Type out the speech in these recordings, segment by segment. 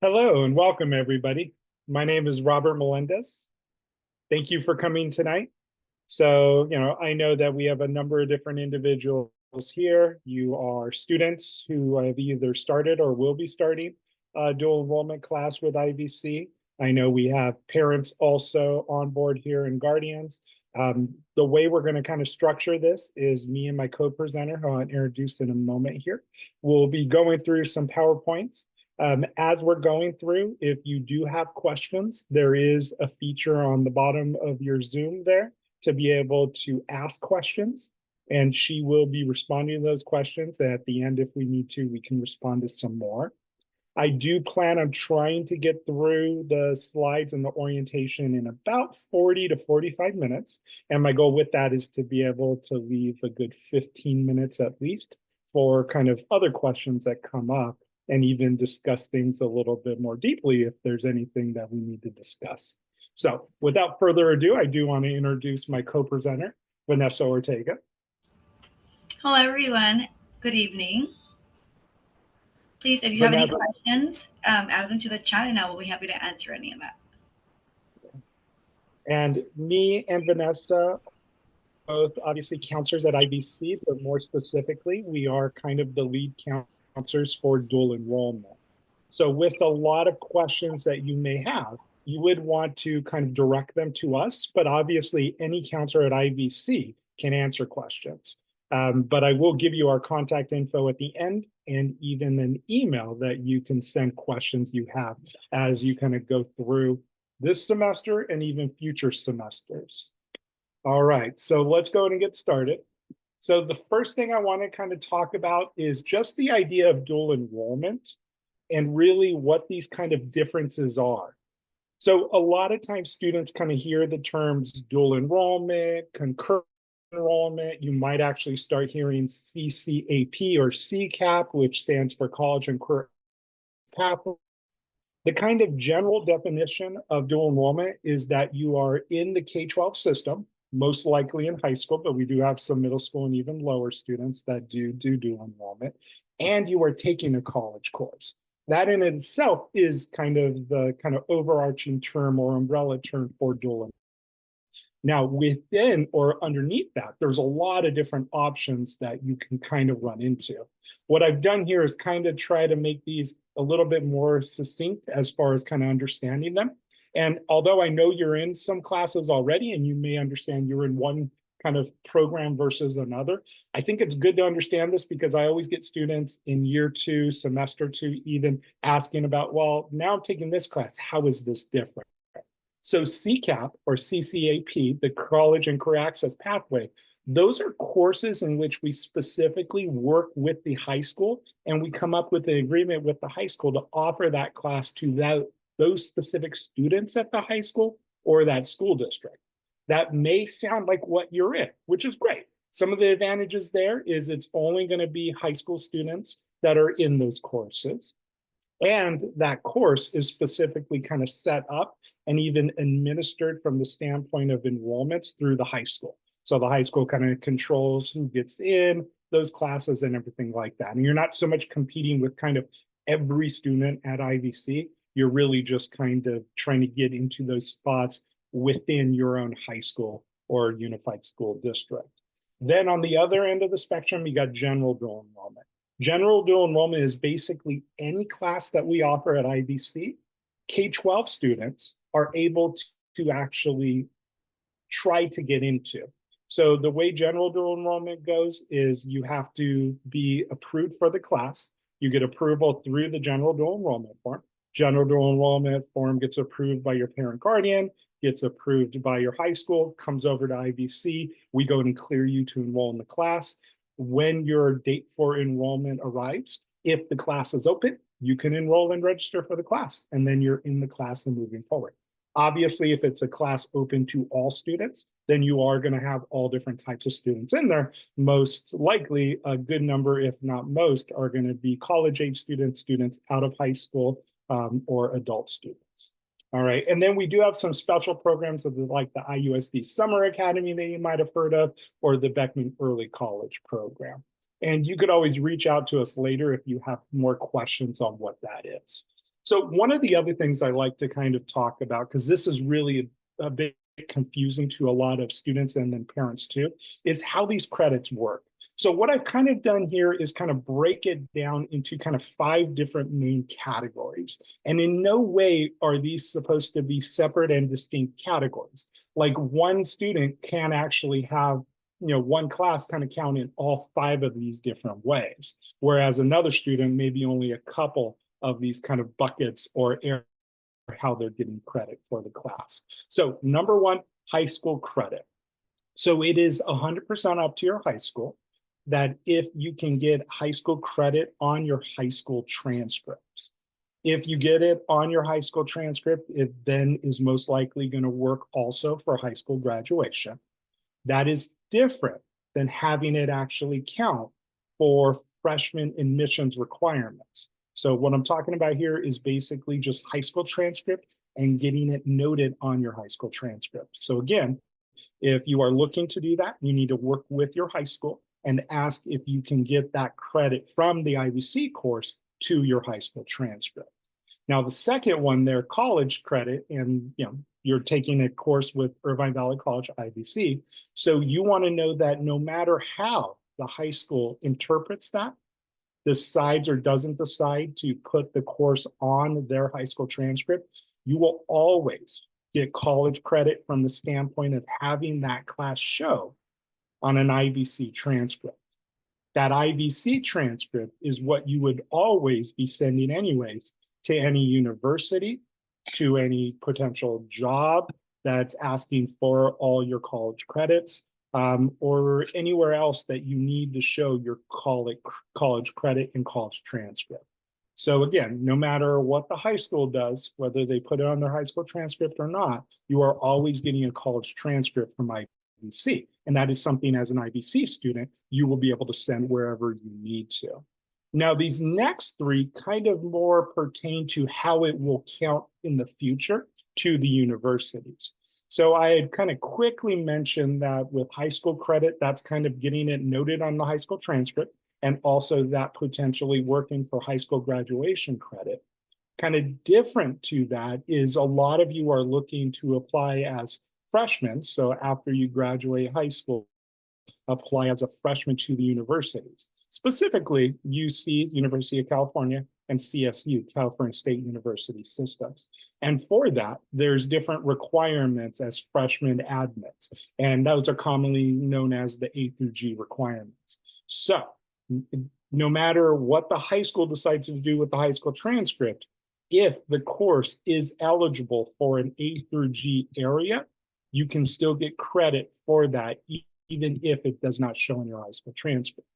Hello and welcome, everybody. My name is Robert Melendez. Thank you for coming tonight. I know that we have a number of different individuals here. You are students who have either started or will be starting a dual enrollment class with IVC. I know we have parents also on board here and guardians. The way we're going to kind of structure this is me and my co-presenter, who I'll introduce in a moment here. We'll be going through some PowerPoints. As we're going through, if you do have questions, there is a feature on the bottom of your Zoom there to be able to ask questions, and she will be responding to those questions. At the end, if we need to, we can respond to some more. I do plan on trying to get through the slides and the orientation in about 40 to 45 minutes. And my goal with that is to be able to leave a good 15 minutes at least for kind of other questions that come up and even discuss things a little bit more deeply if there's anything that we need to discuss. So without further ado, I do want to introduce my co-presenter, Vanessa Ortega. Hello, everyone. Good evening. Please, if you have any Vanessa. questions, add them to the chat and I will be happy to answer any of that. And me and Vanessa, both obviously counselors at IVC, but more specifically, we are kind of the lead counselors for dual enrollment. So with a lot of questions that you may have, you would want to kind of direct them to us, but obviously any counselor at IVC can answer questions. But I will give you our contact info at the end and even an email that you can send questions you have as you kind of go through this semester and even future semesters. All right, so let's go ahead and get started. So the first thing I want to kind of talk about is just the idea of dual enrollment and really what these kind of differences are. So a lot of times students kind of hear the terms dual enrollment, concurrent enrollment. You might actually start hearing CCAP or CCAP, which stands for College and Career Pathway. The kind of general definition of dual enrollment is that you are in the K-12 system, most likely in high school, but we do have some middle school and even lower students that do dual enrollment, and you are taking a college course. That in itself is kind of the overarching term or umbrella term for dual enrollment. Now, within or underneath that, there's a lot of different options that you can kind of run into. What I've done here is kind of try to make these a little bit more succinct as far as kind of understanding them. And although I know you're in some classes already and you may understand you're in one kind of program versus another, I think it's good to understand this because I always get students in year 2, semester 2, even asking about, well, now I'm taking this class, how is this different? So CCAP or CCAP, the College and Career Access Pathway, those are courses in which we specifically work with the high school and we come up with an agreement with the high school to offer that class to those specific students at the high school or that school district. That may sound like what you're in, which is great. Some of the advantages there is it's only going to be high school students that are in those courses. And that course is specifically kind of set up and even administered from the standpoint of enrollments through the high school. So the high school kind of controls who gets in those classes and everything like that. And you're not so much competing with kind of every student at IVC. You're really just kind of trying to get into those spots within your own high school or unified school district. Then on the other end of the spectrum, you got general dual enrollment. General dual enrollment is basically any class that we offer at IVC. K-12 students are able to actually try to get into. So the way general dual enrollment goes is you have to be approved for the class. You get approval through the general dual enrollment form. General dual enrollment form gets approved by your parent guardian, gets approved by your high school, comes over to IVC. We go and clear you to enroll in the class. When your date for enrollment arrives, if the class is open, you can enroll and register for the class, and then you're in the class and moving forward. Obviously, if it's a class open to all students, then you are going to have all different types of students in there. Most likely, a good number, if not most, are going to be college-age students, students out of high school, or adult students. All right, and then we do have some special programs like the IUSD Summer Academy that you might have heard of, or the Beckman Early College program. And you could always reach out to us later if you have more questions on what that is. So one of the other things I like to kind of talk about, because this is really a bit confusing to a lot of students and then parents too, is how these credits work. So what I've kind of done here is kind of break it down into kind of 5 different main categories. And in no way are these supposed to be separate and distinct categories. Like one student can actually have, one class kind of count in all 5 of these different ways, whereas another student maybe only a couple of these kind of buckets or how they're getting credit for the class. So number one, high school credit. So it is 100% up to your high school that if you can get high school credit on your high school transcripts. If you get it on your high school transcript, it then is most likely going to work also for high school graduation. That is different than having it actually count for freshman admissions requirements. So what I'm talking about here is basically just high school transcript and getting it noted on your high school transcript. So again, if you are looking to do that, you need to work with your high school and ask if you can get that credit from the IVC course to your high school transcript. Now, the second one there, college credit, and you're taking a course with Irvine Valley College, IVC. So you want to know that no matter how the high school interprets that, decides or doesn't decide to put the course on their high school transcript, you will always get college credit from the standpoint of having that class show on an IVC transcript. That IVC transcript is what you would always be sending anyways to any university, to any potential job that's asking for all your college credits, or anywhere else that you need to show your college credit and college transcript. So again, no matter what the high school does, whether they put it on their high school transcript or not, you are always getting a college transcript from IVC. And that is something as an IVC student, you will be able to send wherever you need to. Now, these next 3 kind of more pertain to how it will count in the future to the universities. So I had kind of quickly mentioned that with high school credit, that's kind of getting it noted on the high school transcript, and also that potentially working for high school graduation credit. Kind of different to that is a lot of you are looking to apply as freshmen. So after you graduate high school, apply as a freshman to the universities, specifically UC, University of California, and CSU, California State University systems. And for that, there's different requirements as freshman admits, and those are commonly known as the A through G requirements. So no matter what the high school decides to do with the high school transcript, if the course is eligible for an A through G area, you can still get credit for that, even if it does not show in your high school transcript.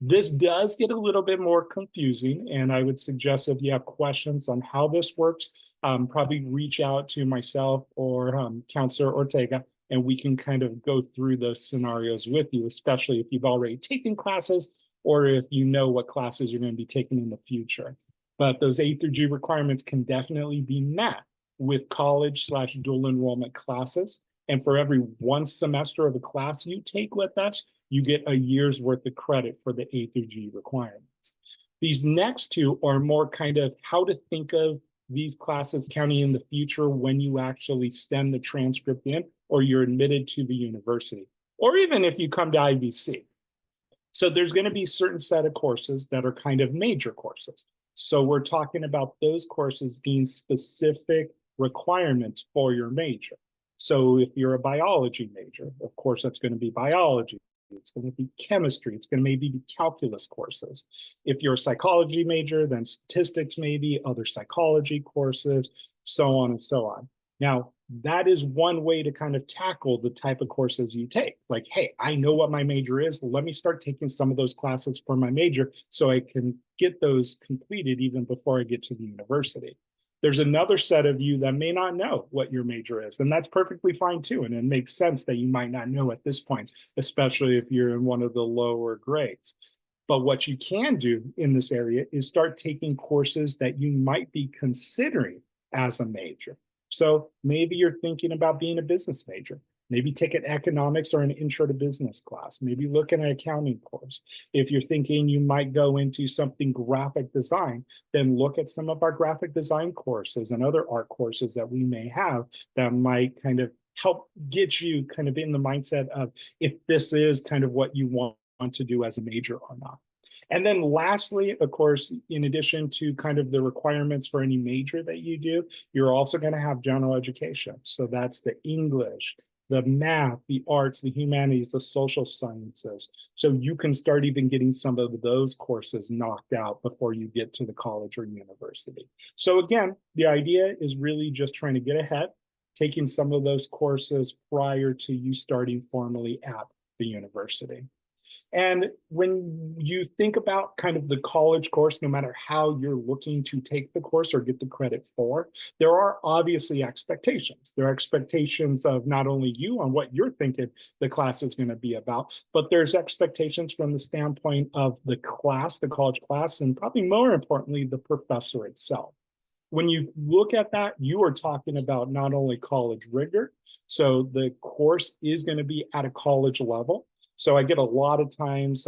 This does get a little bit more confusing, and I would suggest if you have questions on how this works, probably reach out to myself or Counselor Ortega, and we can kind of go through those scenarios with you, especially if you've already taken classes or if you know what classes you're going to be taking in the future. But those A through G requirements can definitely be met with college/dual enrollment classes. And for every 1 semester of a class you take with us, you get a year's worth of credit for the A through G requirements. These next 2 are more kind of how to think of these classes counting in the future when you actually send the transcript in or you're admitted to the university, or even if you come to IVC. So there's going to be a certain set of courses that are kind of major courses. So we're talking about those courses being specific requirements for your major. So if you're a biology major, of course, that's going to be biology. It's going to be chemistry. It's going to maybe be calculus courses. If you're a psychology major, then statistics, maybe other psychology courses, so on and so on. Now, that is one way to kind of tackle the type of courses you take. Like, hey, I know what my major is. Let me start taking some of those classes for my major so I can get those completed even before I get to the university. There's another set of you that may not know what your major is, and that's perfectly fine too. And it makes sense that you might not know at this point, especially if you're in one of the lower grades. But what you can do in this area is start taking courses that you might be considering as a major. So maybe you're thinking about being a business major. Maybe take an economics or an intro to business class. Maybe look at an accounting course. If you're thinking you might go into something graphic design, then look at some of our graphic design courses and other art courses that we may have that might kind of help get you kind of in the mindset of if this is kind of what you want to do as a major or not. And then lastly, of course, in addition to kind of the requirements for any major that you do, you're also going to have general education. So that's the English, the math, the arts, the humanities, the social sciences. So you can start even getting some of those courses knocked out before you get to the college or university. So again, the idea is really just trying to get ahead, taking some of those courses prior to you starting formally at the university. And when you think about kind of the college course, no matter how you're looking to take the course or get the credit for, there are obviously expectations. There are expectations of not only you on what you're thinking the class is going to be about, but there's expectations from the standpoint of the class, the college class, and probably more importantly, the professor itself. When you look at that, you are talking about not only college rigor, so the course is going to be at a college level. So I get a lot of times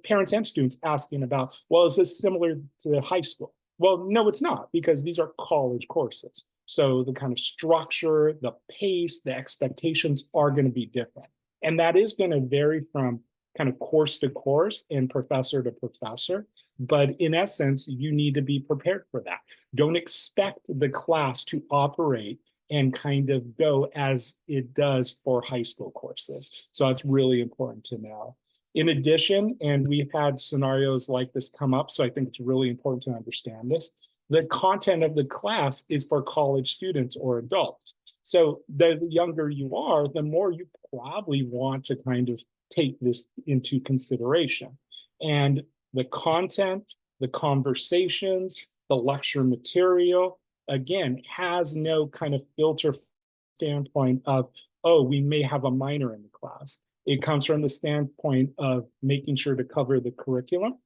parents and students asking about, well, is this similar to high school? Well, no, it's not, because these are college courses. So the kind of structure, the pace, the expectations are going to be different. And that is going to vary from kind of course to course and professor to professor. But in essence, you need to be prepared for that. Don't expect the class to operate and kind of go as it does for high school courses. So it's really important to know. In addition, and we've had scenarios like this come up, so I think it's really important to understand this, the content of the class is for college students or adults. So the younger you are, the more you probably want to kind of take this into consideration. And the content, the conversations, the lecture material, again, has no kind of filter standpoint of, oh, we may have a minor in the class. It comes from the standpoint of making sure to cover the curriculum,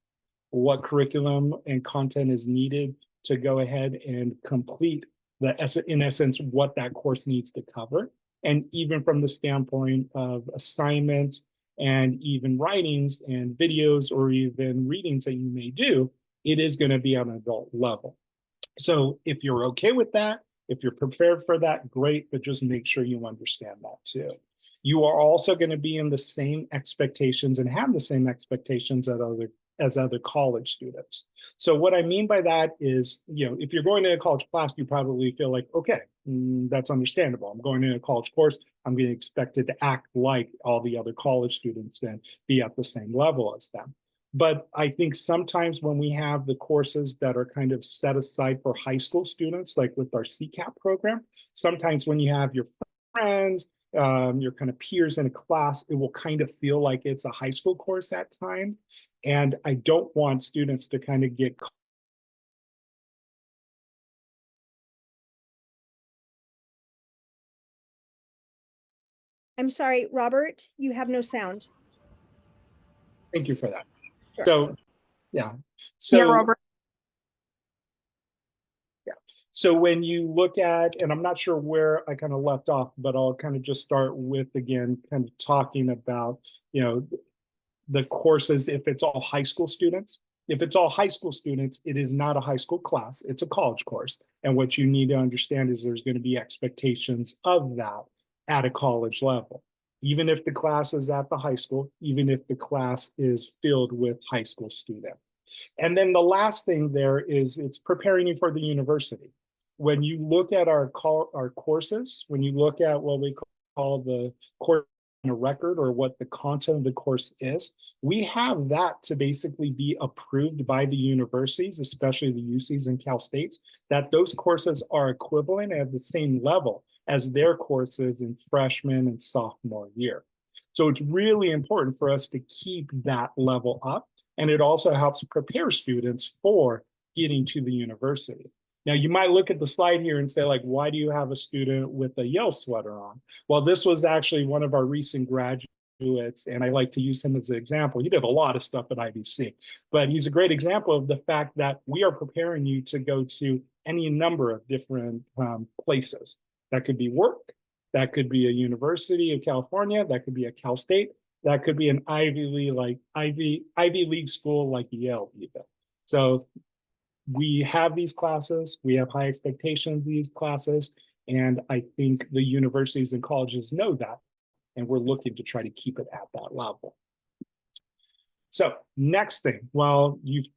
what curriculum and content is needed to go ahead and complete in essence, what that course needs to cover. And even from the standpoint of assignments and even writings and videos or even readings that you may do, it is going to be on an adult level. So if you're okay with that, if you're prepared for that, great, but just make sure you understand that too. You are also going to be in the same expectations and have the same expectations as other college students. So what I mean by that is, if you're going to a college class, you probably feel like, okay, that's understandable. I'm going to a college course. I'm being expected to act like all the other college students and be at the same level as them. But I think sometimes when we have the courses that are kind of set aside for high school students, like with our CCAP program, sometimes when you have your friends, your kind of peers in a class, it will kind of feel like it's a high school course at times. And I don't want students to kind of get caught. I'm sorry, Robert, you have no sound. Thank you for that. Sure. So, yeah. So, yeah, Robert. Yeah. So when you look at, and I'm not sure where I kind of left off, but I'll kind of just start with, again, kind of talking about, the courses, if it's all high school students. If it's all high school students, it is not a high school class, it's a college course. And what you need to understand is there's going to be expectations of that at a college level. Even if the class is at the high school, even if the class is filled with high school students. And then the last thing there is it's preparing you for the university. When you look at our courses, when you look at what we call the course a record or what the content of the course is, we have that to basically be approved by the universities, especially the UCs and Cal States, that those courses are equivalent at the same level as their courses in freshman and sophomore year. So it's really important for us to keep that level up. And it also helps prepare students for getting to the university. Now, you might look at the slide here and say, like, why do you have a student with a Yale sweater on? Well, this was actually one of our recent graduates, and I like to use him as an example. He did a lot of stuff at IBC, but he's a great example of the fact that we are preparing you to go to any number of different places. That could be work, That could be a University of California, that could be a Cal State, that could be an Ivy League, like Ivy League school like Yale even. So we have these classes, we have high expectations of these classes, and I think the universities and colleges know that, and we're looking to try to keep it at that level. So next thing, well, you've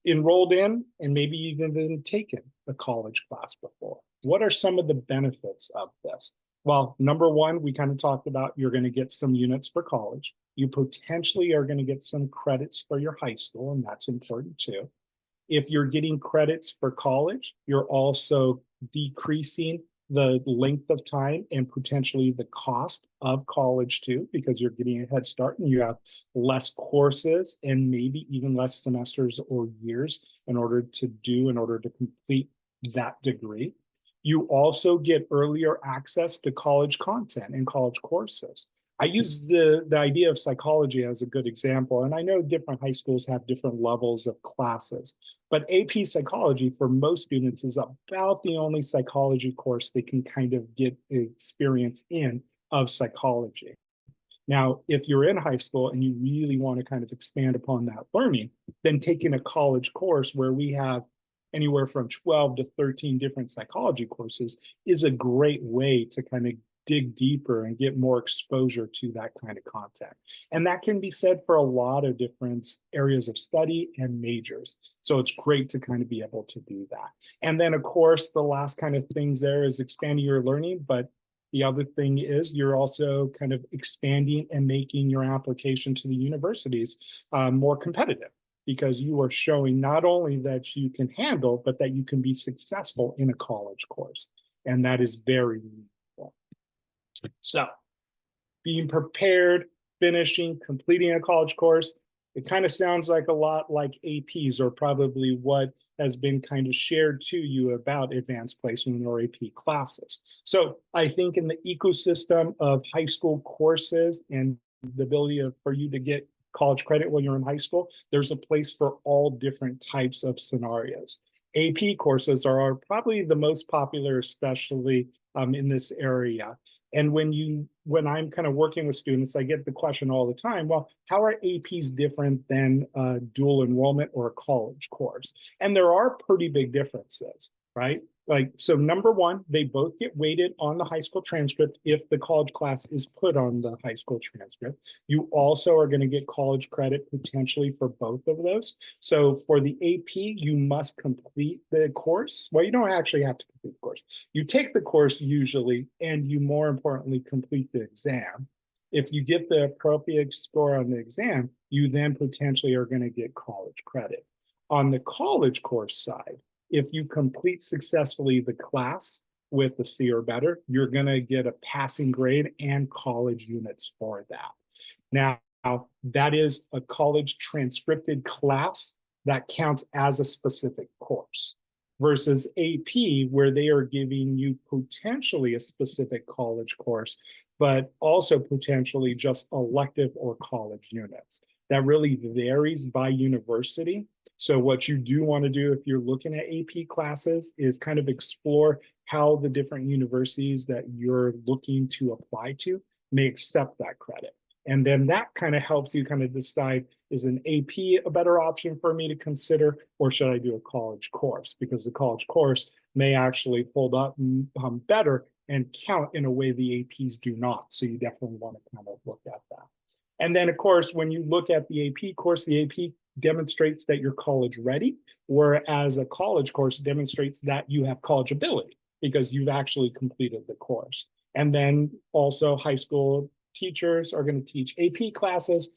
enrolled in and maybe you've even taken a college class before. What are some of the benefits of this? Well, number one, we kind of talked about you're going to get some units for college. You potentially are going to get some credits for your high school, and that's important too. If you're getting credits for college, you're also decreasing the length of time and potentially the cost of college too, because you're getting a head start and you have less courses and maybe even less semesters or years in order to complete that degree. You also get earlier access to college content and college courses. I use the idea of psychology as a good example, and I know different high schools have different levels of classes, but AP Psychology for most students is about the only psychology course they can kind of get experience in of psychology. Now, if you're in high school and you really want to kind of expand upon that learning, then taking a college course where we have anywhere from 12 to 13 different psychology courses is a great way to kind of dig deeper and get more exposure to that kind of content. And that can be said for a lot of different areas of study and majors. So it's great to kind of be able to do that. And then, of course, the last kind of things there is expanding your learning, but the other thing is you're also kind of expanding and making your application to the universities more competitive, because you are showing not only that you can handle, but that you can be successful in a college course. And that is very meaningful. So being prepared, finishing, completing a college course, it kind of sounds like a lot like APs, or probably what has been kind of shared to you about advanced placement or AP classes. So I think in the ecosystem of high school courses and the ability for you to get college credit when you're in high school, there's a place for all different types of scenarios. AP courses are probably the most popular, especially in this area. And when I'm kind of working with students, I get the question all the time, well, how are APs different than dual enrollment or a college course? And there are pretty big differences, right? Like, so number one, they both get weighted on the high school transcript if the college class is put on the high school transcript. You also are going to get college credit potentially for both of those. So for the AP, you must complete the course. Well, you don't actually have to complete the course. You take the course usually, and you more importantly complete the exam. If you get the appropriate score on the exam, you then potentially are going to get college credit. On the college course side, if you complete successfully the class with a C or better, you're going to get a passing grade and college units for that. Now, that is a college transcripted class that counts as a specific course, versus AP, where they are giving you potentially a specific college course, but also potentially just elective or college units. That really varies by university. So what you do want to do if you're looking at AP classes is kind of explore how the different universities that you're looking to apply to may accept that credit. And then that kind of helps you kind of decide, is an AP a better option for me to consider, or should I do a college course? Because the college course may actually hold up better and count in a way the APs do not. So you definitely want to kind of look at that. And then, of course, when you look at the AP course, the AP demonstrates that you're college ready, whereas a college course demonstrates that you have college ability because you've actually completed the course. And then also high school teachers are going to teach AP classes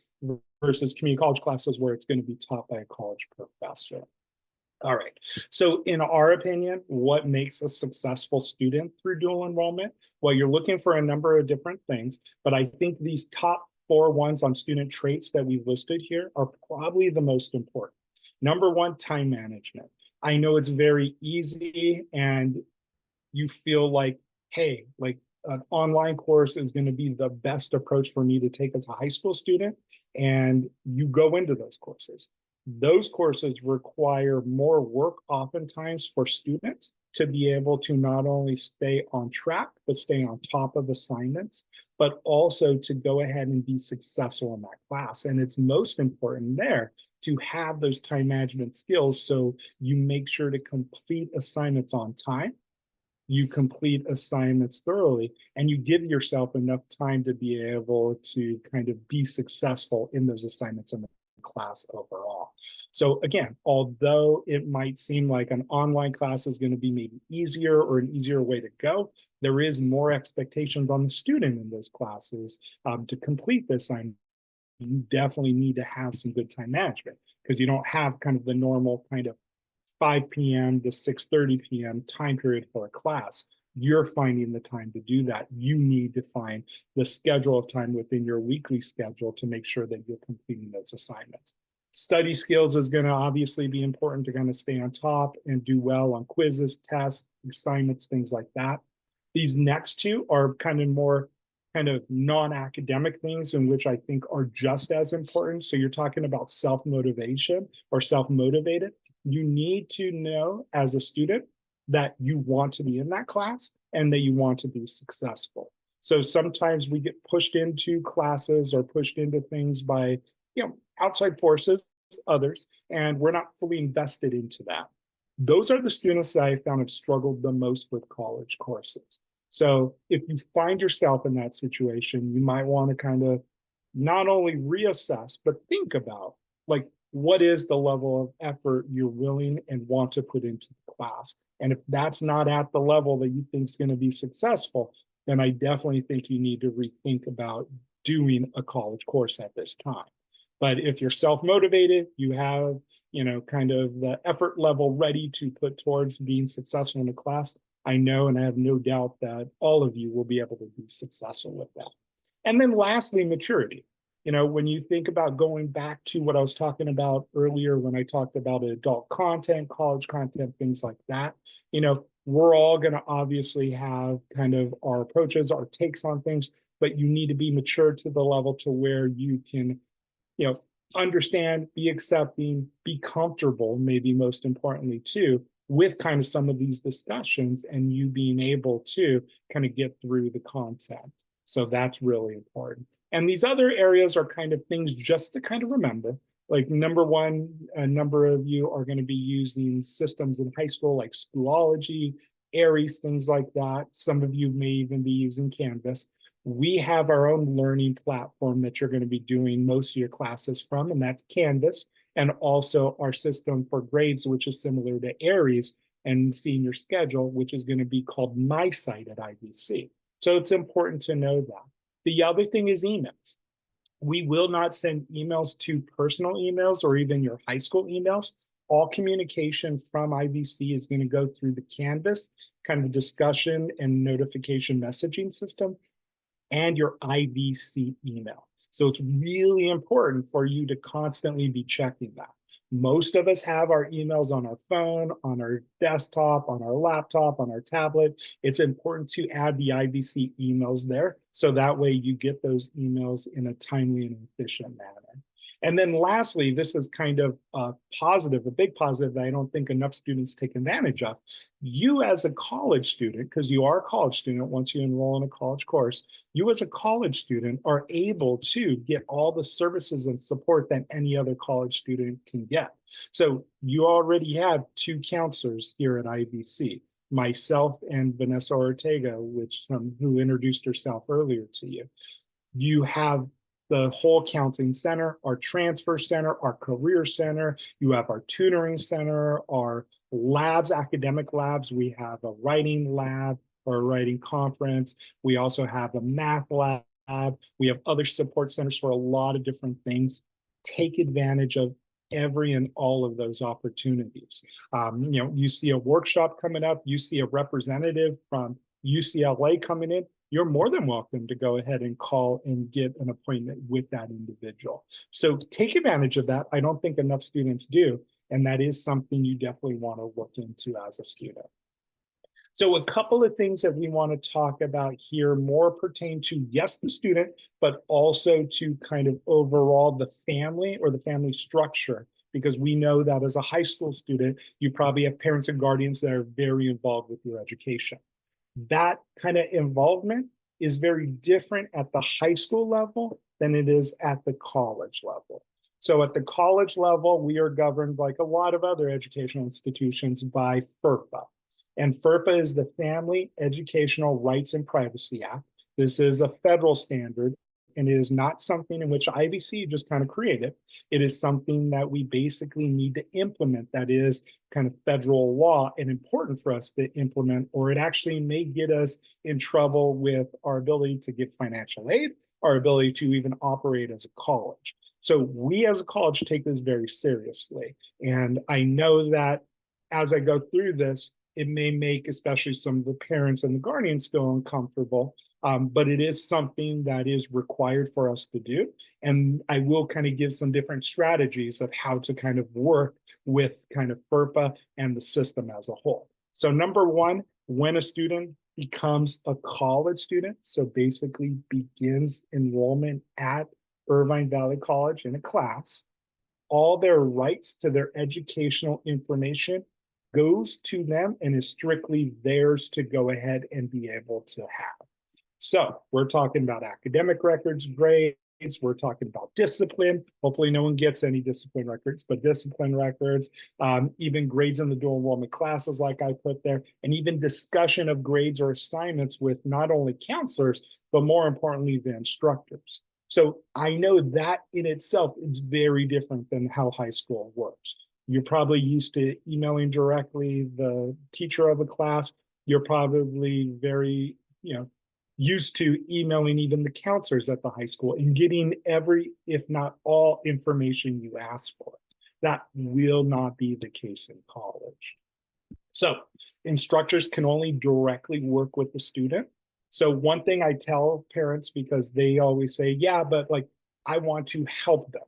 versus community college classes where it's going to be taught by a college professor. All right. So in our opinion, what makes a successful student through dual enrollment? Well, you're looking for a number of different things, but I think these top 4 ones on student traits that we've listed here are probably the most important. Number one, time management. I know it's very easy and you feel like, hey, like an online course is going to be the best approach for me to take as a high school student. And you go into those courses. Those courses require more work oftentimes for students. to be able to not only stay on track, but stay on top of assignments, but also to go ahead and be successful in that class. And it's most important there to have those time management skills so you make sure to complete assignments on time, you complete assignments thoroughly, and you give yourself enough time to be able to kind of be successful in those assignments in the class overall. So again, although it might seem like an online class is going to be maybe easier or an easier way to go, there is more expectations on the student in those classes to complete the assignment. You definitely need to have some good time management because you don't have kind of the normal kind of 5 p.m. to 6:30 p.m. time period for a class. You're finding the time to do that. You need to find the schedule of time within your weekly schedule to make sure that you're completing those assignments. Study skills is going to obviously be important to kind of stay on top and do well on quizzes, tests, assignments, things like that. These next two are kind of more kind of non-academic things in which I think are just as important. So you're talking about self-motivation or self-motivated. You need to know as a student that you want to be in that class and that you want to be successful. So sometimes we get pushed into classes or pushed into things by, outside forces, others, and we're not fully invested into that. Those are the students that I found have struggled the most with college courses. So if you find yourself in that situation, you might want to kind of not only reassess, but think about like, what is the level of effort you're willing and want to put into the class? And if that's not at the level that you think is going to be successful, then I definitely think you need to rethink about doing a college course at this time. But if you're self-motivated, you have, kind of the effort level ready to put towards being successful in a class, I know and I have no doubt that all of you will be able to be successful with that. And then lastly, maturity. When you think about going back to what I was talking about earlier when I talked about adult content, college content, things like that, we're all going to obviously have kind of our approaches, our takes on things, but you need to be mature to the level to where you can, understand, be accepting, be comfortable, maybe most importantly too, with kind of some of these discussions and you being able to kind of get through the content. So that's really important. And these other areas are kind of things just to kind of remember. Like number one, a number of you are going to be using systems in high school like Schoology, Aries, things like that. Some of you may even be using Canvas. We have our own learning platform that you're going to be doing most of your classes from, and that's Canvas. And also our system for grades, which is similar to Aries, and seeing your schedule, which is going to be called My Site at IVC. So it's important to know that. The other thing is emails. We will not send emails to personal emails or even your high school emails. All communication from IVC is going to go through the Canvas kind of discussion and notification messaging system and your IVC email. So it's really important for you to constantly be checking that. Most of us have our emails on our phone, on our desktop, on our laptop, on our tablet. It's important to add the IVC emails there so that way you get those emails in a timely and efficient manner. And then lastly, this is kind of a positive, a big positive that I don't think enough students take advantage of. You as a college student, because you are a college student once you enroll in a college course, you as a college student are able to get all the services and support that any other college student can get. So you already have 2 counselors here at IVC, myself and Vanessa Ortega, who introduced herself earlier to you. You have the whole counseling center, our transfer center, our career center. You have our tutoring center, our labs, academic labs. We have a writing lab or a writing conference. We also have a math lab. We have other support centers for a lot of different things. Take advantage of every and all of those opportunities. You see a workshop coming up, you see a representative from UCLA coming in, you're more than welcome to go ahead and call and get an appointment with that individual. So take advantage of that. I don't think enough students do, and that is something you definitely want to look into as a student. So a couple of things that we want to talk about here more pertain to, yes, the student, but also to kind of overall the family or the family structure because we know that as a high school student, you probably have parents and guardians that are very involved with your education. That kind of involvement is very different at the high school level than it is at the college level. So at the college level, we are governed, like a lot of other educational institutions, by FERPA. And FERPA is the Family Educational Rights and Privacy Act. This is a federal standard, and it is not something in which IVC just kind of created. It is something that we basically need to implement, that is kind of federal law and important for us to implement, or it actually may get us in trouble with our ability to get financial aid, our ability to even operate as a college. So we as a college take this very seriously. And I know that as I go through this, it may make especially some of the parents and the guardians feel uncomfortable, but it is something that is required for us to do. And I will kind of give some different strategies of how to kind of work with kind of FERPA and the system as a whole. So number one, when a student becomes a college student, so basically begins enrollment at Irvine Valley College in a class, all their rights to their educational information goes to them and is strictly theirs to go ahead and be able to have. So we're talking about academic records, grades, we're talking about discipline. Hopefully no one gets any discipline records, but discipline records, even grades in the dual enrollment classes like I put there, and even discussion of grades or assignments with not only counselors, but more importantly, the instructors. So I know that in itself is very different than how high school works. You're probably used to emailing directly the teacher of a class. You're probably very, used to emailing even the counselors at the high school and getting every, if not all, information you ask for. That will not be the case in college. So instructors can only directly work with the student. So one thing I tell parents, because they always say, yeah, but like, I want to help them.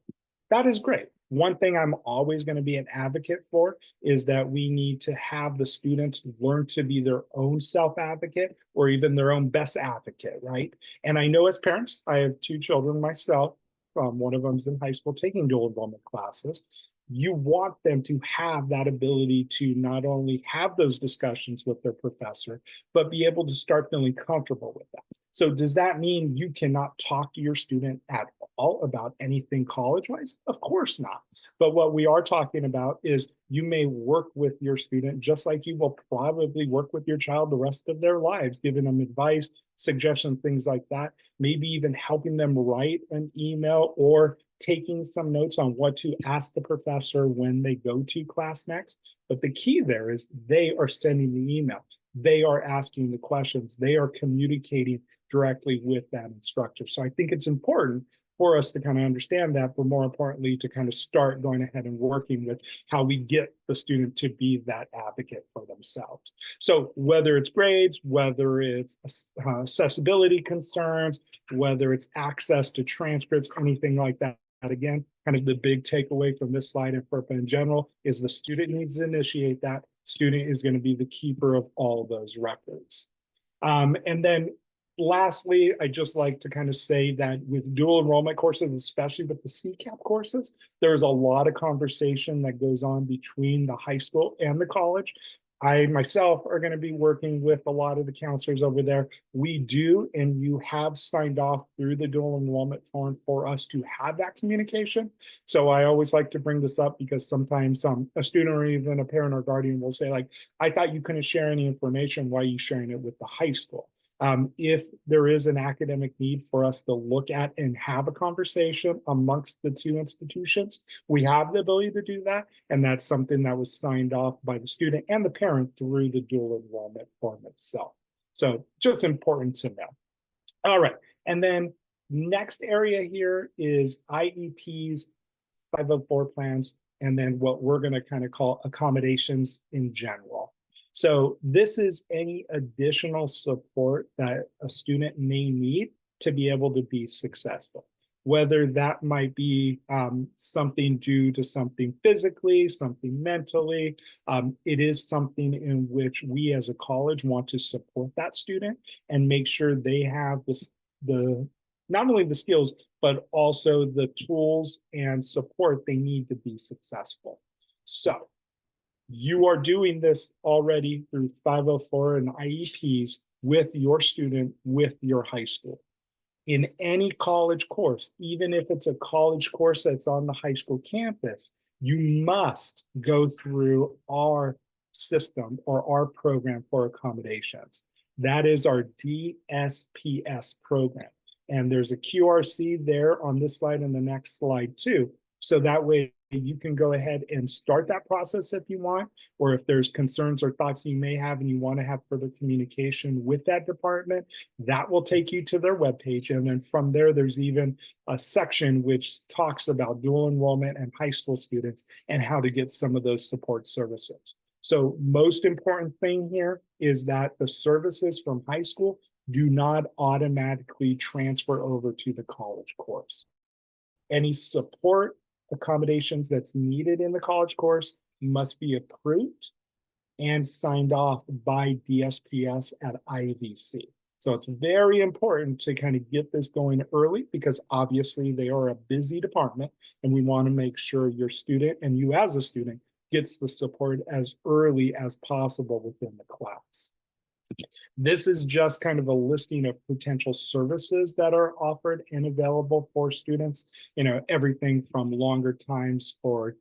That is great. One thing I'm always going to be an advocate for is that we need to have the students learn to be their own self-advocate or even their own best advocate, right? And I know as parents, I have 2 children myself. One of them's in high school taking dual enrollment classes. You want them to have that ability to not only have those discussions with their professor, but be able to start feeling comfortable with that. So does that mean you cannot talk to your student at all about anything college-wise? Of course not. But what we are talking about is you may work with your student just like you will probably work with your child the rest of their lives, giving them advice, suggestions, things like that, maybe even helping them write an email or taking some notes on what to ask the professor when they go to class next. But the key there is they are sending the email. They are asking the questions. They are communicating directly with that instructor. So I think it's important for us to kind of understand that, but more importantly, to kind of start going ahead and working with how we get the student to be that advocate for themselves. So whether it's grades, whether it's accessibility concerns, whether it's access to transcripts, anything like that, again, kind of the big takeaway from this slide and FERPA in general is the student needs to initiate that. Student is going to be the keeper of all of those records. And then lastly, I just like to kind of say that with dual enrollment courses, especially with the CCAP courses, there's a lot of conversation that goes on between the high school and the college. I myself are going to be working with a lot of the counselors over there. We do, and you have signed off through the dual enrollment form for us to have that communication. So I always like to bring this up because sometimes a student or even a parent or guardian will say like, I thought you couldn't share any information. Why are you sharing it with the high school? If there is an academic need for us to look at and have a conversation amongst the 2 institutions, we have the ability to do that. And that's something that was signed off by the student and the parent through the dual enrollment form itself. So just important to know. All right. And then next area here is IEPs, 504 plans, and then what we're going to kind of call accommodations in general. So this is any additional support that a student may need to be able to be successful, whether that might be something due to something physically, something mentally. It is something in which we as a college want to support that student and make sure they have the not only the skills, but also the tools and support they need to be successful. So you are doing this already through 504 and IEPs with your student, with your high school. In any college course, even if it's a college course that's on the high school campus, you must go through our system or our program for accommodations. That is our DSPS program. And there's a QRC there on this slide and the next slide too. So that way you can go ahead and start that process if you want, or if there's concerns or thoughts you may have and you want to have further communication with that department, that will take you to their webpage. And then from there, there's even a section which talks about dual enrollment and high school students and how to get some of those support services. So most important thing here is that the services from high school do not automatically transfer over to the college course. Any support accommodations that's needed in the college course must be approved and signed off by DSPS at IVC. So it's very important to kind of get this going early because obviously they are a busy department and we want to make sure your student and you as a student gets the support as early as possible within the class. This is just kind of a listing of potential services that are offered and available for students. You know, everything from longer times for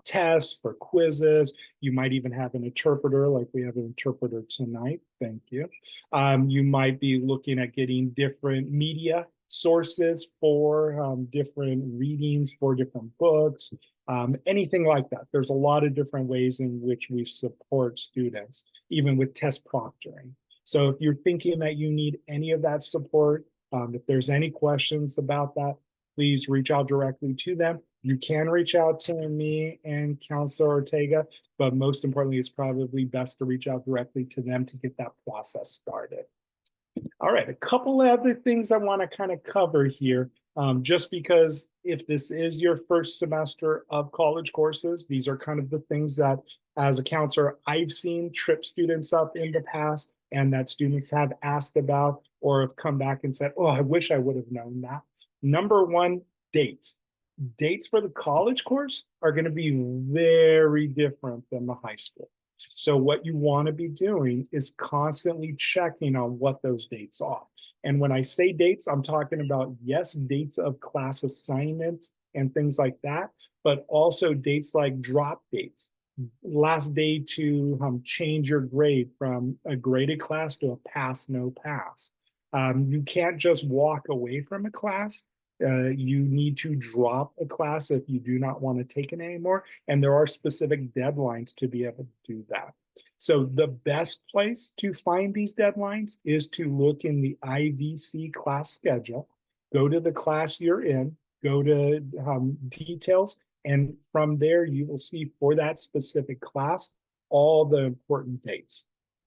tests, for quizzes. You might even have an interpreter, like we have an interpreter tonight. Thank you. You might be looking at getting different media sources for different readings for different books, anything like that. There's a lot of different ways in which we support students, even with test proctoring. So if you're thinking that you need any of that support, if there's any questions about that, please reach out directly to them. You can reach out to me and Counselor Ortega, but most importantly, it's probably best to reach out directly to them to get that process started. All right, a couple of other things I want to kind of cover here, just because if this is your first semester of college courses, these are kind of the things that as a counselor, I've seen trip students up in the past and that students have asked about or have come back and said, oh, I wish I would have known that. Number one, dates. Dates for the college course are going to be very different than the high school. So what you want to be doing is constantly checking on what those dates are. And when I say dates, I'm talking about, yes, dates of class assignments and things like that, but also dates like drop dates, last day to change your grade from a graded class to a pass, no pass. You can't just walk away from a class. You need to drop a class if you do not want to take it anymore. And there are specific deadlines to be able to do that. So the best place to find these deadlines is to look in the IVC class schedule, go to the class you're in, go to details, and from there you will see for that specific class all the important dates.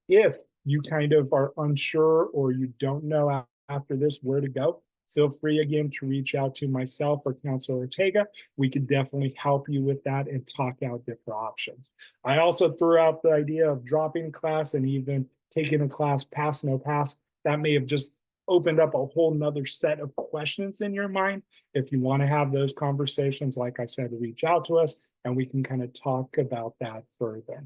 If you kind of are unsure or you don't know after this where to go, feel free again to reach out to myself or Counselor Ortega. We could definitely help you with that and talk out different options. I also threw out the idea of dropping class and even taking a class pass, no pass. That may have just opened up a whole nother set of questions in your mind. If you want to have those conversations, like I said, reach out to us and we can kind of talk about that further.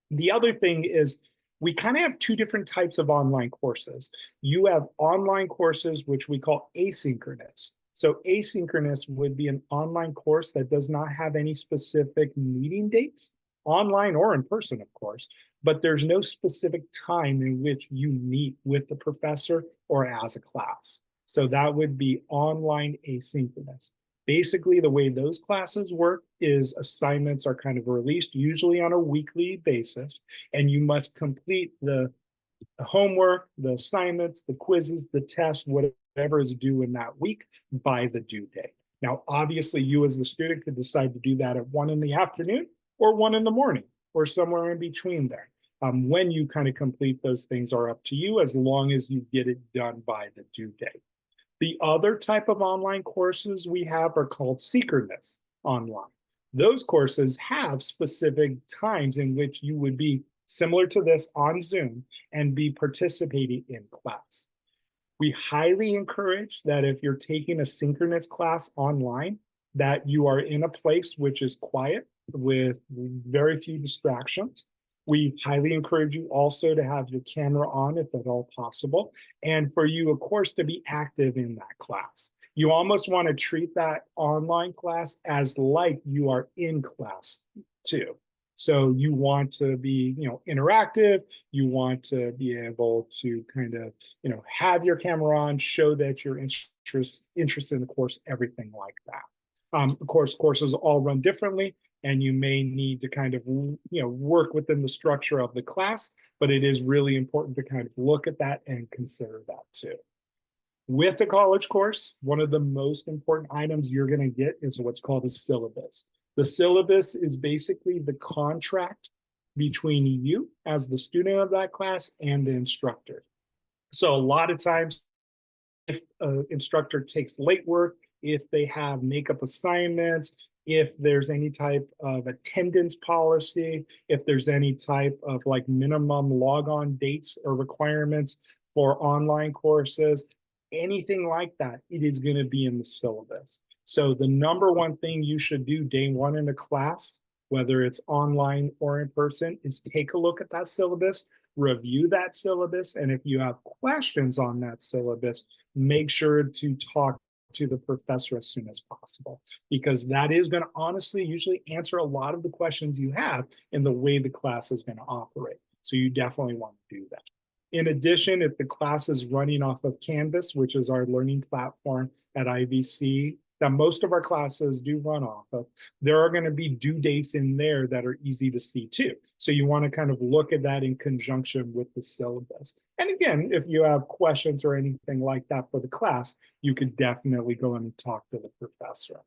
The other thing is, we kind of have two different types of online courses. You have online courses, which we call asynchronous. So asynchronous would be an online course that does not have any specific meeting dates, online or in person, of course, but there's no specific time in which you meet with the professor or as a class. So that would be online asynchronous. Basically, the way those classes work is assignments are kind of released, usually on a weekly basis, and you must complete the homework, the assignments, the quizzes, the tests, whatever is due in that week by the due date. Now, obviously, you as the student could decide to do that at 1 in the afternoon or 1 in the morning or somewhere in between there. When you kind of complete those things are up to you as long as you get it done by the due date. The other type of online courses we have are called synchronous online. Those courses have specific times in which you would be similar to this on Zoom and be participating in class. We highly encourage that if you're taking a synchronous class online, that you are in a place which is quiet with very few distractions. We highly encourage you also to have your camera on if at all possible, and for you, of course, to be active in that class. You almost want to treat that online class as like you are in class too. So you want to be, interactive. You want to be able to kind of, have your camera on, show that you're interested in the course, everything like that. Of course, courses all run differently, and you may need to kind of, work within the structure of the class, but it is really important to kind of look at that and consider that too. With the college course, one of the most important items you're going to get is what's called a syllabus. The syllabus is basically the contract between you as the student of that class and the instructor. So a lot of times, if an instructor takes late work, if they have makeup assignments, if there's any type of attendance policy, if there's any type of like minimum log-on dates or requirements for online courses, anything like that, it is going to be in the syllabus. So the number one thing you should do day one in a class, whether it's online or in person, is take a look at that syllabus, review that syllabus, and if you have questions on that syllabus, make sure to talk to the professor as soon as possible, because that is going to honestly usually answer a lot of the questions you have in the way the class is going to operate. So you definitely want to do that. In addition, if the class is running off of Canvas, which is our learning platform at IVC, that most of our classes do run off of, there are going to be due dates in there that are easy to see too. So you want to kind of look at that in conjunction with the syllabus. And again, if you have questions or anything like that for the class, you could definitely go in and talk to the professor.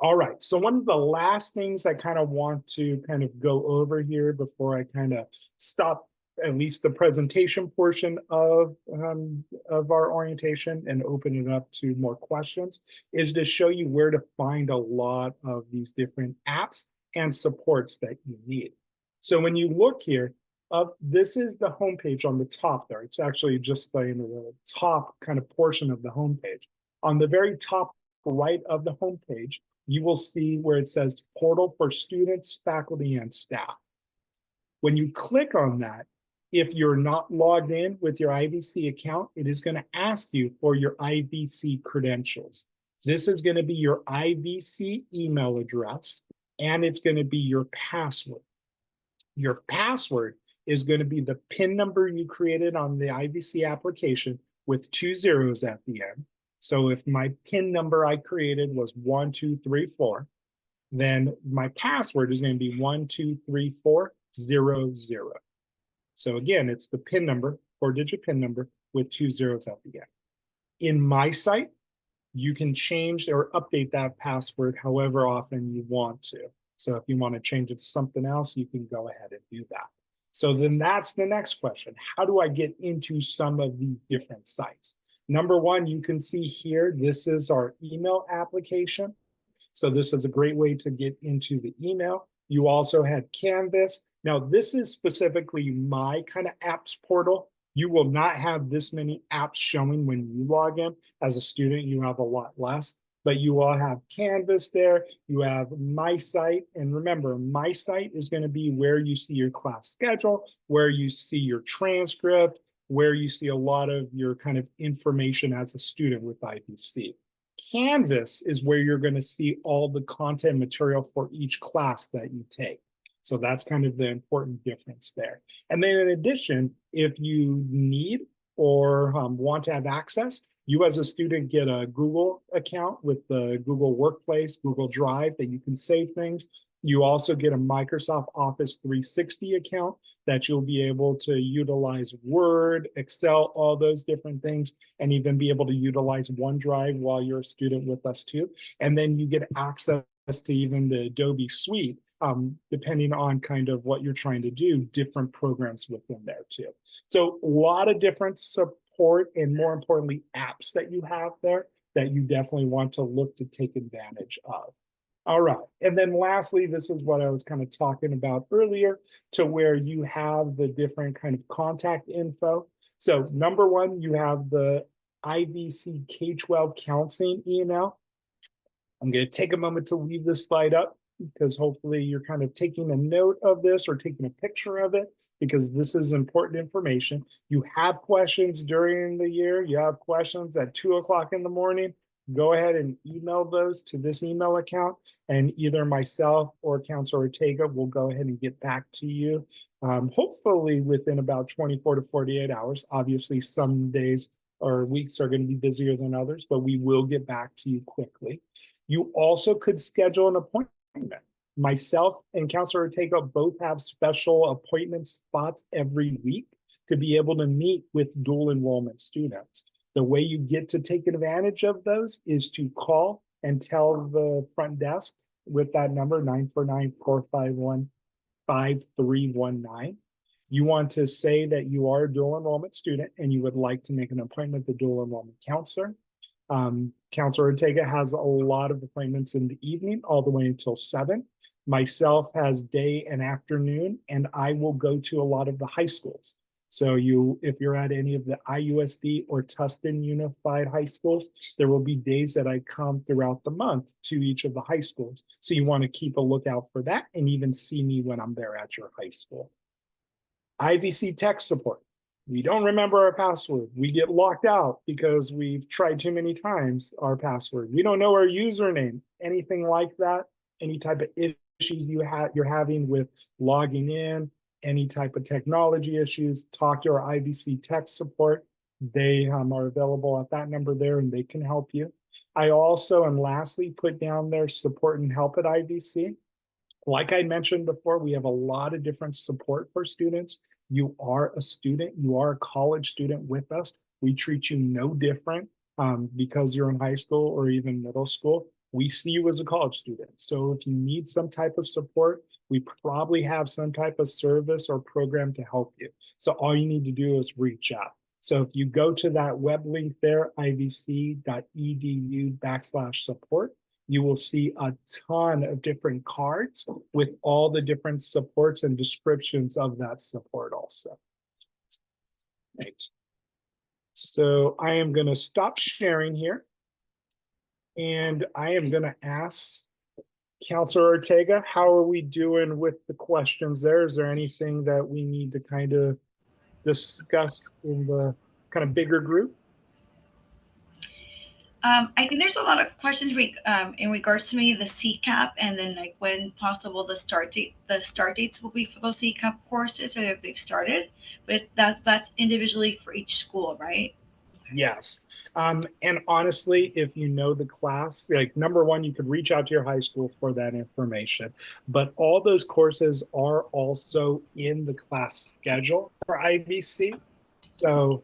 All right, so one of the last things I kind of want to kind of go over here before I kind of stop at least the presentation portion of our orientation and open it up to more questions, is to show you where to find a lot of these different apps and supports that you need. So when you look here, this is the homepage on the top there. It's actually just the top kind of portion of the homepage. On the very top right of the homepage, you will see where it says Portal for Students, Faculty, and Staff. When you click on that, if you're not logged in with your IVC account, it is going to ask you for your IVC credentials. This is going to be your IVC email address, and it's going to be your password. Your password is going to be the PIN number you created on the IVC application with 2 zeros at the end. So if my PIN number I created was 1234, then my password is going to be 123400. So again, it's the PIN number, 4-digit PIN number with 2 zeros at the end. In my site, you can change or update that password however often you want to. So if you want to change it to something else, you can go ahead and do that. So then that's the next question. How do I get into some of these different sites? Number one, you can see here, this is our email application. So this is a great way to get into the email. You also had Canvas. Now, this is specifically my kind of apps portal. You will not have this many apps showing when you log in. As a student, you have a lot less, but you will have Canvas there. You have My Site. And remember, My Site is going to be where you see your class schedule, where you see your transcript, where you see a lot of your kind of information as a student with IVC. Canvas is where you're going to see all the content material for each class that you take. So that's kind of the important difference there. And then in addition, if you need or want to have access, you as a student get a Google account with the Google Workplace, Google Drive that you can save things. You also get a Microsoft Office 360 account that you'll be able to utilize Word, Excel, all those different things, and even be able to utilize OneDrive while you're a student with us too. And then you get access to even the Adobe Suite, depending on kind of what you're trying to do, different programs within there too. So a lot of different support and more importantly, apps that you have there that you definitely want to look to take advantage of. All right, and then lastly, this is what I was kind of talking about earlier, to where you have the different kind of contact info. So number one, you have the IVC K-12 counseling email. I'm going to take a moment to leave this slide up because hopefully you're kind of taking a note of this or taking a picture of it, because this is important information. You have questions during the year, you have questions at 2 o'clock in the morning, go ahead and email those to this email account, and either myself or Counselor Ortega will go ahead and get back to you, hopefully within about 24 to 48 hours. Obviously, some days or weeks are going to be busier than others, but we will get back to you quickly. You also could schedule an appointment. Myself and Counselor Ortega both have special appointment spots every week to be able to meet with dual enrollment students. The way you get to take advantage of those is to call and tell the front desk with that number, 949-451-5319. You want to say that you are a dual enrollment student and you would like to make an appointment with the dual enrollment counselor. Counselor Ortega has a lot of appointments in the evening all the way until 7. Myself has day and afternoon, and I will go to a lot of the high schools. So if you're at any of the IUSD or Tustin Unified High Schools, there will be days that I come throughout the month to each of the high schools. So you want to keep a lookout for that and even see me when I'm there at your high school. IVC tech support. We don't remember our password. We get locked out because we've tried too many times our password. We don't know our username, anything like that. Any type of issues you're having with logging in, any type of technology issues, talk to our IVC tech support. They are available at that number there and they can help you. I also, and lastly, put down their support and help at IVC. Like I mentioned before, we have a lot of different support for students. You are a student, you are a college student with us. We treat you no different because you're in high school or even middle school. We see you as a college student. So if you need some type of support, we probably have some type of service or program to help you. So all you need to do is reach out. So if you go to that web link there, ivc.edu/support, you will see a ton of different cards with all the different supports and descriptions of that support also. Right. So I am going to stop sharing here. And I am going to ask Counselor Ortega, how are we doing with the questions there? Is there anything that we need to kind of discuss in the kind of bigger group? I think there's a lot of questions in regards to maybe the CCAP and then like when possible the start dates will be for those CCAP courses or if they've started, but that's individually for each school, right? Yes. And honestly, if you know the class, like number one, you could reach out to your high school for that information. But all those courses are also in the class schedule for IVC. So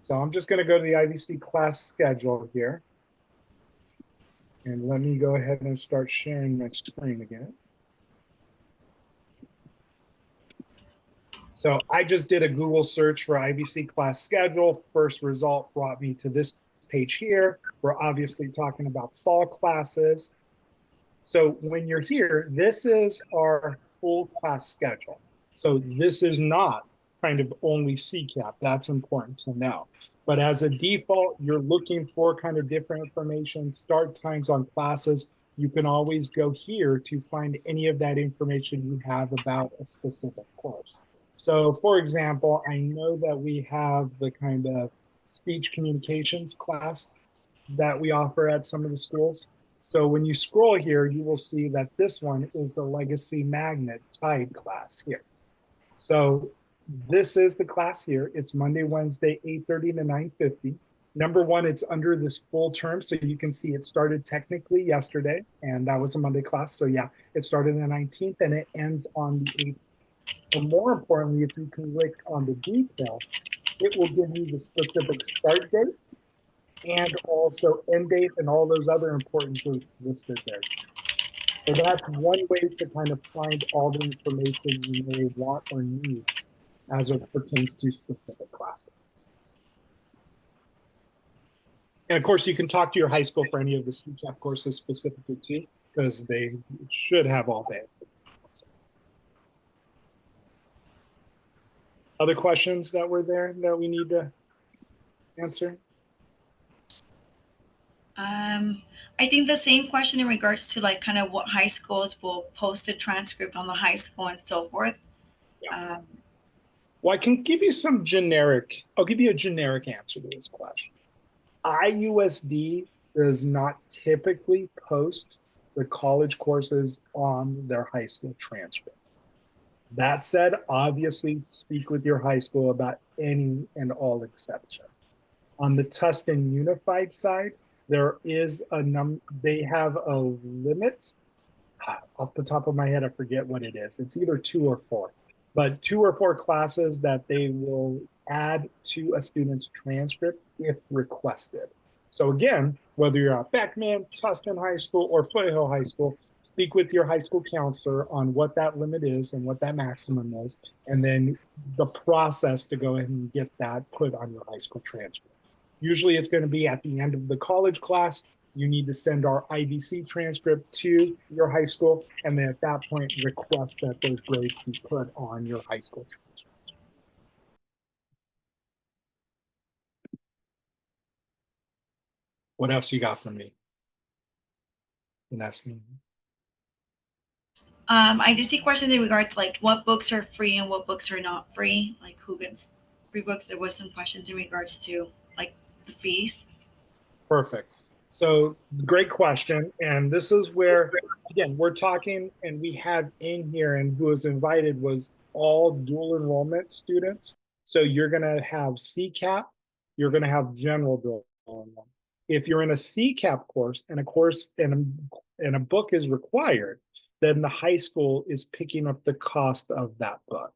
I'm just going to go to the IVC class schedule here. And let me go ahead and start sharing my screen again. So I just did a Google search for IVC class schedule. First result brought me to this page here. We're obviously talking about fall classes. So when you're here, this is our full class schedule. So this is not kind of only CCAP. That's important to know. But as a default, you're looking for kind of different information, start times on classes. You can always go here to find any of that information you have about a specific course. So for example, I know that we have the kind of speech communications class that we offer at some of the schools. So when you scroll here, you will see that this one is the Legacy Magnet Tide class here. So this is the class here. It's Monday, Wednesday, 8:30 to 9:50. Number one, it's under this full term. So you can see it started technically yesterday, and that was a Monday class. So yeah, it started on the 19th and it ends on the 8th. And more importantly, if you click on the details, it will give you the specific start date and also end date and all those other important dates listed there. So that's one way to kind of find all the information you may want or need as it pertains to specific classes. And of course, you can talk to your high school for any of the CCAP courses specifically too, because they should have all that. Other questions that were there that we need to answer? I think the same question in regards to like kind of what high schools will post a transcript on the high school and so forth. Yeah. Um, Well, I can give you I'll give you a generic answer to this question. IUSD does not typically post the college courses on their high school transcript. That said, obviously speak with your high school about any and all exceptions. On the Tustin Unified side, there is they have a limit. Off the top of my head, I forget what it is. It's either 2 or 4, but 2 or 4 classes that they will add to a student's transcript if requested. So again, whether you're at Beckman, Tustin High School, or Foothill High School, speak with your high school counselor on what that limit is and what that maximum is, and then the process to go ahead and get that put on your high school transcript. Usually it's going to be at the end of the college class. You need to send our IVC transcript to your high school, and then at that point, request that those grades be put on your high school transcript. What else you got for me? Vanessa? I did see questions in regards to like what books are free and what books are not free, like who gets free books. There was some questions in regards to like the fees. Perfect. So great question. And this is where, again, we're talking, and we had in here, and who was invited was all dual enrollment students. So you're going to have CCAP, you're going to have general dual enrollment. If you're in a CCAP course and a book is required, then the high school is picking up the cost of that book.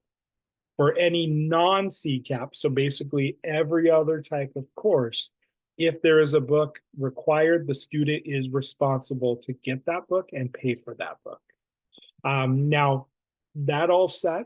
For any non-CCAP, so basically every other type of course, if there is a book required, the student is responsible to get that book and pay for that book. Now, that all said,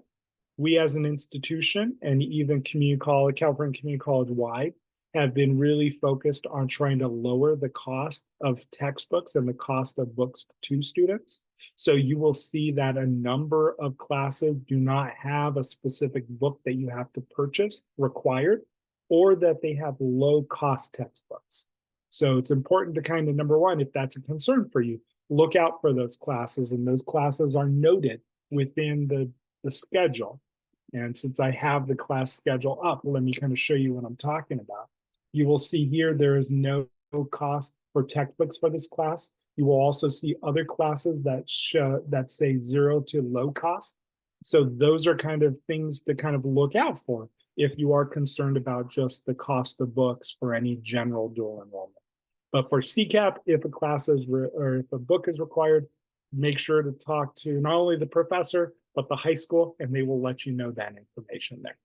we as an institution and even community college, California Community College wide, have been really focused on trying to lower the cost of textbooks and the cost of books to students. So you will see that a number of classes do not have a specific book that you have to purchase required, or that they have low cost textbooks. So it's important to kind of, number one, if that's a concern for you, look out for those classes, and those classes are noted within the schedule. And since I have the class schedule up, let me kind of show you what I'm talking about. You will see here there is no cost for textbooks for this class. You will also see other classes that say 0 to low cost. So those are kind of things to kind of look out for if you are concerned about just the cost of books for any general dual enrollment. But for CCAP, if a class is or if a book is required, make sure to talk to not only the professor, but the high school, and they will let you know that information there.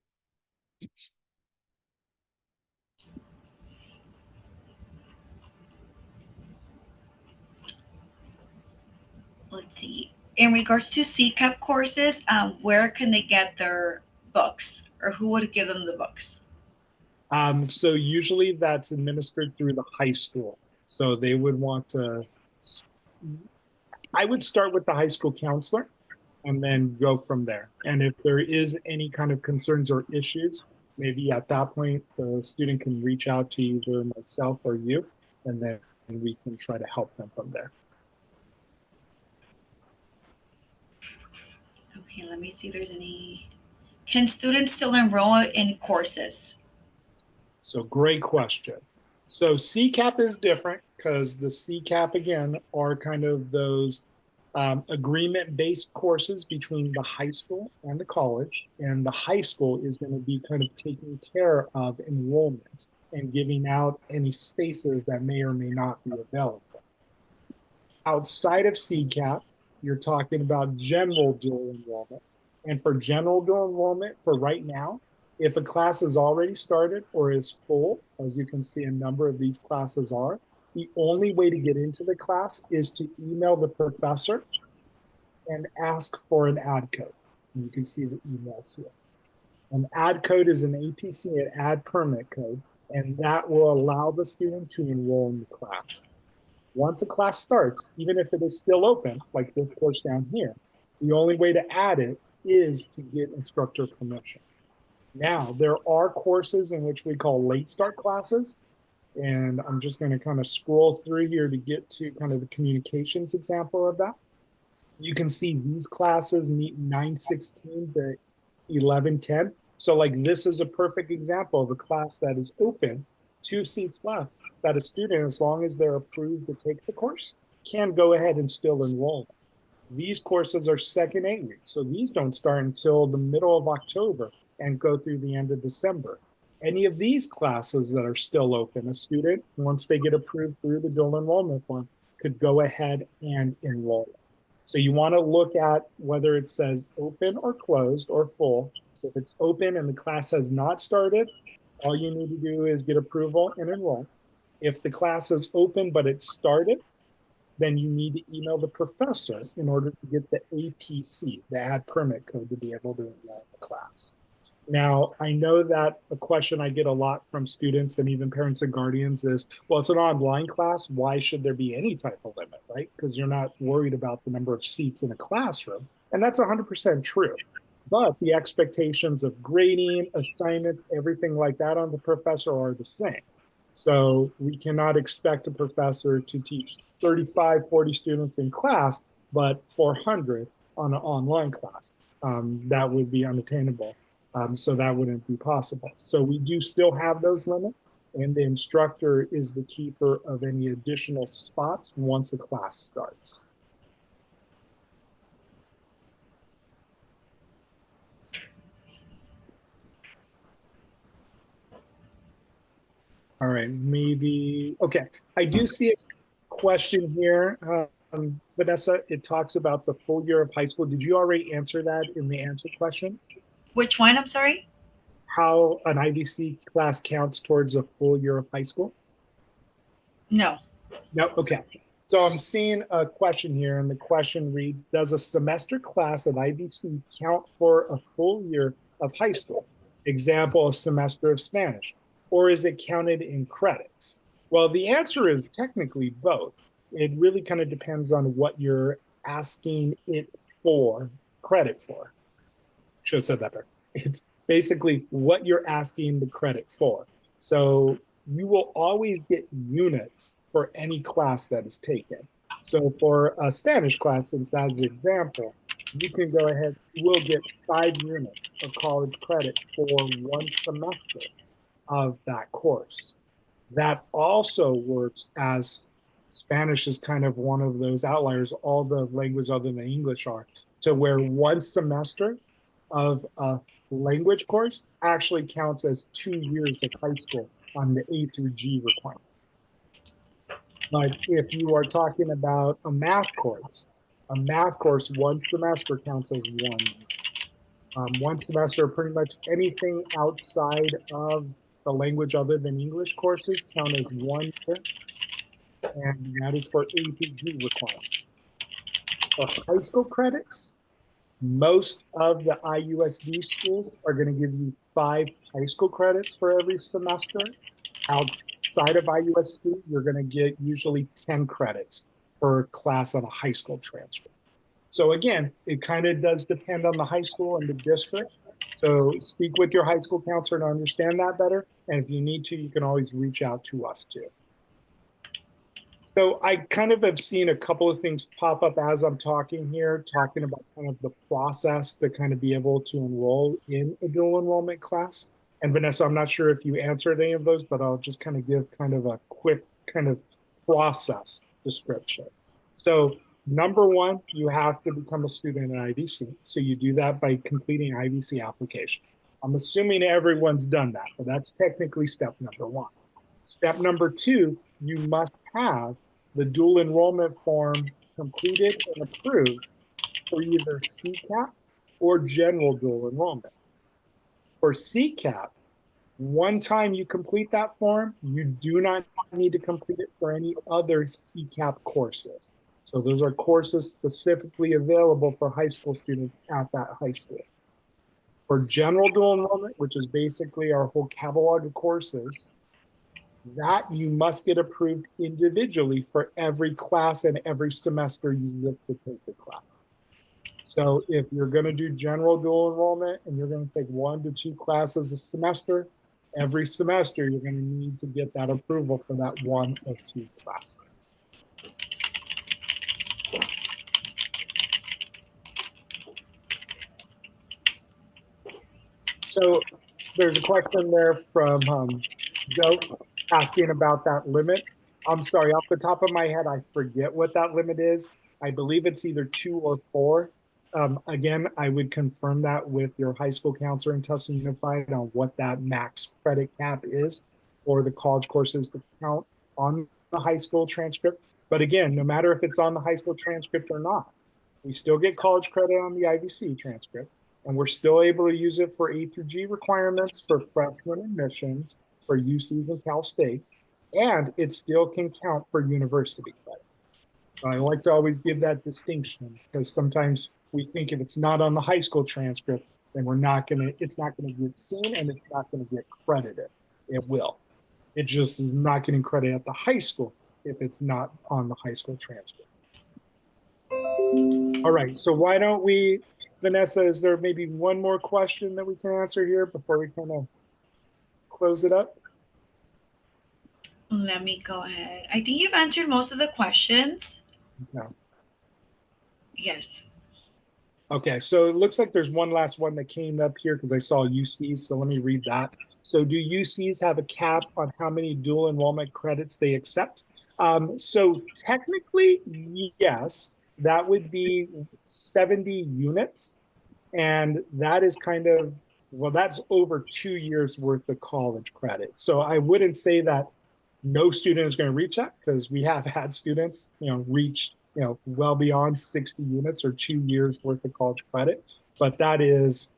Let's see. In regards to CCAP courses, where can they get their books, or who would give them the books? So usually that's administered through the high school. So they would want to, I would start with the high school counselor and then go from there. And if there is any kind of concerns or issues, maybe at that point, the student can reach out to either myself or you, and then we can try to help them from there. Okay, let me see if there's any. Can students still enroll in courses? So great question. So CCAP is different because the CCAP, again, are kind of those agreement-based courses between the high school and the college. And the high school is going to be kind of taking care of enrollment and giving out any spaces that may or may not be available. Outside of CCAP, you're talking about general dual enrollment. And for general dual enrollment, for right now, if a class is already started or is full, as you can see a number of these classes are, the only way to get into the class is to email the professor and ask for an ad code. And you can see the emails here. An ad code is an APC, an ad permit code, and that will allow the student to enroll in the class. Once a class starts, even if it is still open, like this course down here, the only way to add it is to get instructor permission. Now, there are courses in which we call late start classes, and I'm just going to kind of scroll through here to get to kind of the communications example of that. You can see these classes meet 9:16 to 11:10. So like this is a perfect example of a class that is open, 2 seats left, that a student, as long as they're approved to take the course, can go ahead and still enroll. These courses are second 8 weeks, so these don't start until the middle of October and go through the end of December. Any of these classes that are still open, a student, once they get approved through the dual enrollment form, could go ahead and enroll. So you want to look at whether it says open or closed or full. If it's open and the class has not started, all you need to do is get approval and enroll. If the class is open but it's started, then you need to email the professor in order to get the APC, the ad permit code, to be able to enroll in the class. Now, I know that a question I get a lot from students and even parents and guardians is, well, it's an online class. Why should there be any type of limit, right? Because you're not worried about the number of seats in a classroom. And that's 100% true. But the expectations of grading, assignments, everything like that on the professor are the same. So we cannot expect a professor to teach 35, 40 students in class, but 400 on an online class. That would be unattainable. So that wouldn't be possible. So we do still have those limits, and the instructor is the keeper of any additional spots once a class starts. All right, maybe, okay. I do see a question here, Vanessa. It talks about the full year of high school. Did you already answer that in the answer questions? Which one? I'm sorry. How an IVC class counts towards a full year of high school? No. No, okay. So I'm seeing a question here, and the question reads, does a semester class at IVC count for a full year of high school? Example, a semester of Spanish. Or is it counted in credits? Well, the answer is technically both. It really kind of depends on what you're asking it for credit for. Should have said that better. It's basically what you're asking the credit for. So you will always get units for any class that is taken. So for a Spanish class, since as an example, you can go ahead, you will get 5 units of college credit for 1 semester of that course. That also works as Spanish is kind of one of those outliers, all the languages other than English are, to where 1 semester of a language course actually counts as 2 years of high school on the A through G requirement. But if you are talking about a math course, 1 semester counts as 1 year. 1 semester, pretty much anything outside of the language other than English courses count as 1 year, and that is for A through G requirements. For high school credits, most of the IUSD schools are going to give you 5 high school credits for every semester. Outside of IUSD, you're going to get usually 10 credits per class on a high school transcript. So again, it kind of does depend on the high school and the district. So speak with your high school counselor to understand that better. And if you need to, you can always reach out to us too. So I kind of have seen a couple of things pop up as I'm talking here, talking about kind of the process to kind of be able to enroll in a dual enrollment class. And Vanessa, I'm not sure if you answered any of those, but I'll just kind of give kind of a quick kind of process description. So number 1, you have to become a student in IVC. So you do that by completing IVC application. I'm assuming everyone's done that, but that's technically step number 1. Step number 2, you must have the dual enrollment form completed and approved for either CCAP or general dual enrollment. For CCAP, one time you complete that form, you do not need to complete it for any other CCAP courses. So those are courses specifically available for high school students at that high school. For general dual enrollment, which is basically our whole catalog of courses, that you must get approved individually for every class and every semester you look to take the class. So if you're going to do general dual enrollment and you're going to take 1 to 2 classes a semester, every semester you're going to need to get that approval for that 1 or 2 classes. So there's a question there from Joe asking about that limit. I'm sorry, off the top of my head, I forget what that limit is. I believe it's either 2 or 4. Again, I would confirm that with your high school counselor in Tustin Unified on what that max credit cap is for the college courses to count on the high school transcript. But again, no matter if it's on the high school transcript or not, we still get college credit on the IVC transcript, and we're still able to use it for A through G requirements for freshman admissions for UCs and Cal States, and it still can count for university credit. So I like to always give that distinction because sometimes we think if it's not on the high school transcript, then it's not gonna get seen and it's not gonna get credited. It will. It just is not getting credit at the high school if it's not on the high school transcript. All right, so why don't we, Vanessa, is there maybe one more question that we can answer here before we kind of close it up? Let me go ahead. I think you've answered most of the questions. Okay. Yes. Okay, so it looks like there's one last one that came up here because I saw UCs, so let me read that. So do UCs have a cap on how many dual enrollment credits they accept? So technically, yes, that would be 70 units. And that is kind of, well, that's over 2 years worth of college credit. So I wouldn't say that no student is going to reach that because we have had students, reach, well beyond 60 units or 2 years worth of college credit. But that is,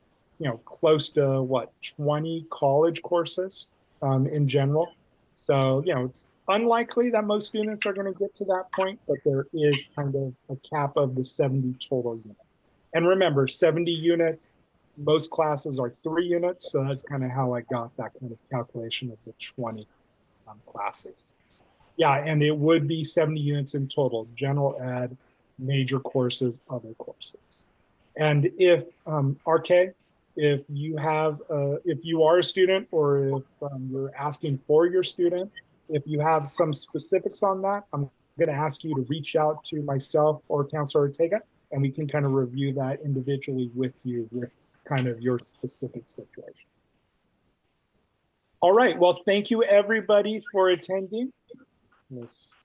close to what, 20 college courses in general. So, it's unlikely that most students are going to get to that point, but there is kind of a cap of the 70 total units. And remember, 70 units, most classes are 3 units. So that's kind of how I got that kind of calculation of the 20 classes. Yeah, and it would be 70 units in total, general ed, major courses, other courses. And if, RK, if you are a student or if you're asking for your student, if you have some specifics on that, I'm going to ask you to reach out to myself or Counselor Ortega, and we can kind of review that individually with you with kind of your specific situation. All right, well, thank you everybody for attending. Let's